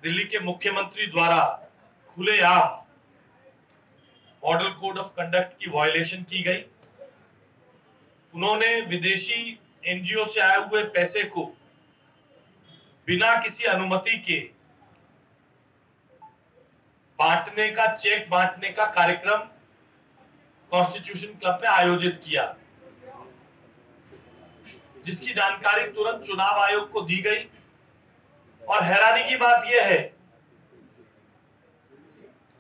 दिल्ली के मुख्यमंत्री द्वारा खुलेआम मॉडल कोड ऑफ कंडक्ट की वायलेशन की गई। उन्होंने विदेशी एनजीओ से आए हुए पैसे को बिना किसी अनुमति के बांटने का, चेक बांटने का कार्यक्रम कॉन्स्टिट्यूशन क्लब में आयोजित किया, जिसकी जानकारी तुरंत चुनाव आयोग को दी गई। और हैरानी की बात यह है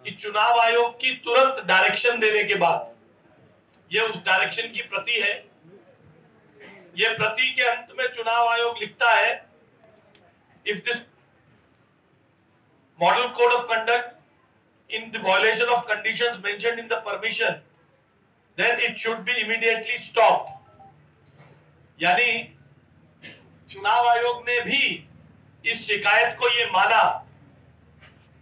कि चुनाव आयोग की तुरंत डायरेक्शन देने के बाद, यह उस डायरेक्शन की प्रति है, यह प्रति के अंत में चुनाव आयोग लिखता है, if this model code of conduct in the violation of conditions mentioned in the permission, then it should be immediately stopped। यानी चुनाव आयोग ने भी इस शिकायत को ये माना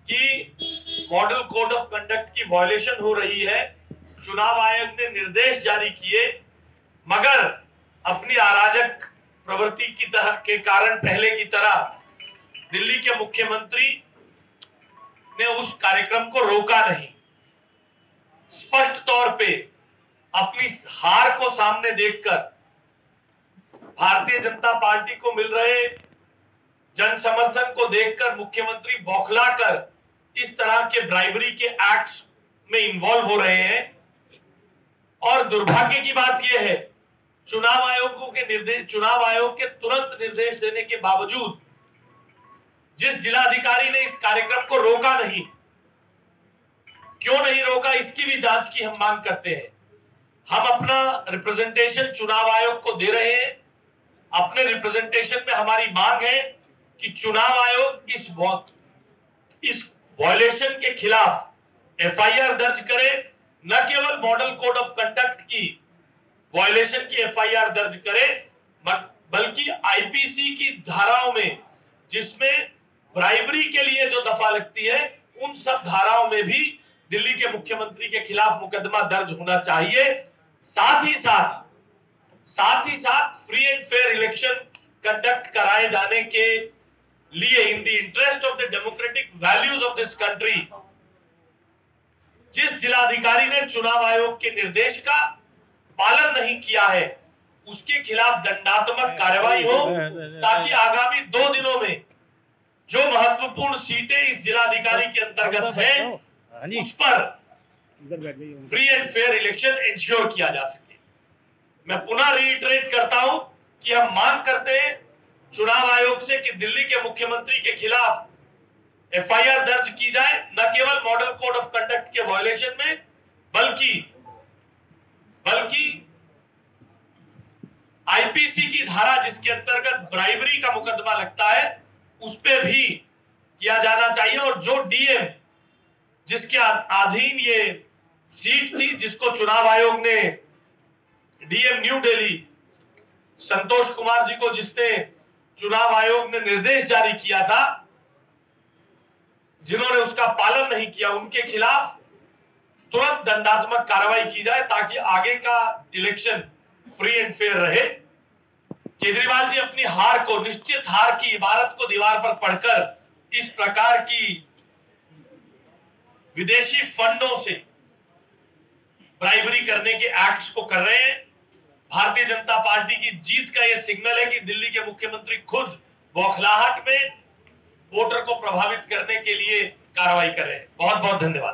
कि मॉडल कोड ऑफ कंडक्ट की वायलेशन हो रही है। चुनाव आयोग ने निर्देश जारी किए, मगर अपनी अराजक प्रवृत्ति की तरह के कारण पहले की तरह दिल्ली के मुख्यमंत्री ने उस कार्यक्रम को रोका नहीं। स्पष्ट तौर पे अपनी हार को सामने देखकर भारतीय जनता पार्टी को मिल रहे जन समर्थन को देखकर मुख्यमंत्री बौखलाकर इस तरह के ब्राइबरी के एक्ट्स में इन्वॉल्व हो रहे हैं। और दुर्भाग्य की बात यह है, चुनाव आयोग के तुरंत निर्देश देने के बावजूद जिस जिलाधिकारी ने इस कार्यक्रम को रोका नहीं, क्यों नहीं रोका, इसकी भी जांच की हम मांग करते हैं। हम अपना रिप्रेजेंटेशन चुनाव आयोग को दे रहे हैं। अपने रिप्रेजेंटेशन में हमारी मांग है कि चुनाव आयोग इस वायलेशन के खिलाफ एफआईआर दर्ज करे, न केवल मॉडल कोड ऑफ कंडक्ट की वायलेशन की एफआईआर दर्ज करे, बल्कि आईपीसी की धाराओं में जिसमें ब्राइबरी के लिए जो दफा लगती है, उन सब धाराओं में भी दिल्ली के मुख्यमंत्री के खिलाफ मुकदमा दर्ज होना चाहिए। साथ ही साथ free and fair election conduct कराए जाने के लिए, in the interest of the democratic values of this country, जिस जिलाधिकारी ने चुनाव आयोग के निर्देश का पालन नहीं किया है, उसके खिलाफ दंडात्मक कार्रवाई हो, ताकि आगामी 2 दिनों में जो महत्वपूर्ण सीटें इस जिलाधिकारी के अंतर्गत है, उस पर free and fair election ensure किया जा सके। मैं पुनः रीइटरेट करता हूं कि हम मांग करते हैं चुनाव आयोग से कि दिल्ली के मुख्यमंत्री के खिलाफ एफआईआर दर्ज की जाए, न केवल मॉडल कोड ऑफ कंडक्ट के वायलेशन में, बल्कि आईपीसी की धारा जिसके अंतर्गत ब्राइबरी का मुकदमा लगता है, उस पे भी किया जाना चाहिए। और जो डीएम जिसके अधीन ये सीट थी, जिसको चुनाव आयोग ने, डीएम न्यू दिल्ली संतोष कुमार जी को, जिसने चुनाव आयोग ने निर्देश जारी किया था, जिन्होंने उसका पालन नहीं किया, उनके खिलाफ तुरंत दंडात्मक कार्रवाई की जाए, ताकि आगे का इलेक्शन फ्री एंड फेयर रहे। केजरीवाल जी अपनी हार को, निश्चित हार की इबारत को दीवार पर पढ़कर इस प्रकार की विदेशी फंडों से ब्राइबरी करने के एक्ट्स को कर रहे हैं। भारतीय जनता पार्टी की जीत का यह सिग्नल है कि दिल्ली के मुख्यमंत्री खुद बौखलाहट में वोटर को प्रभावित करने के लिए कार्रवाई कर रहे हैं। बहुत बहुत धन्यवाद।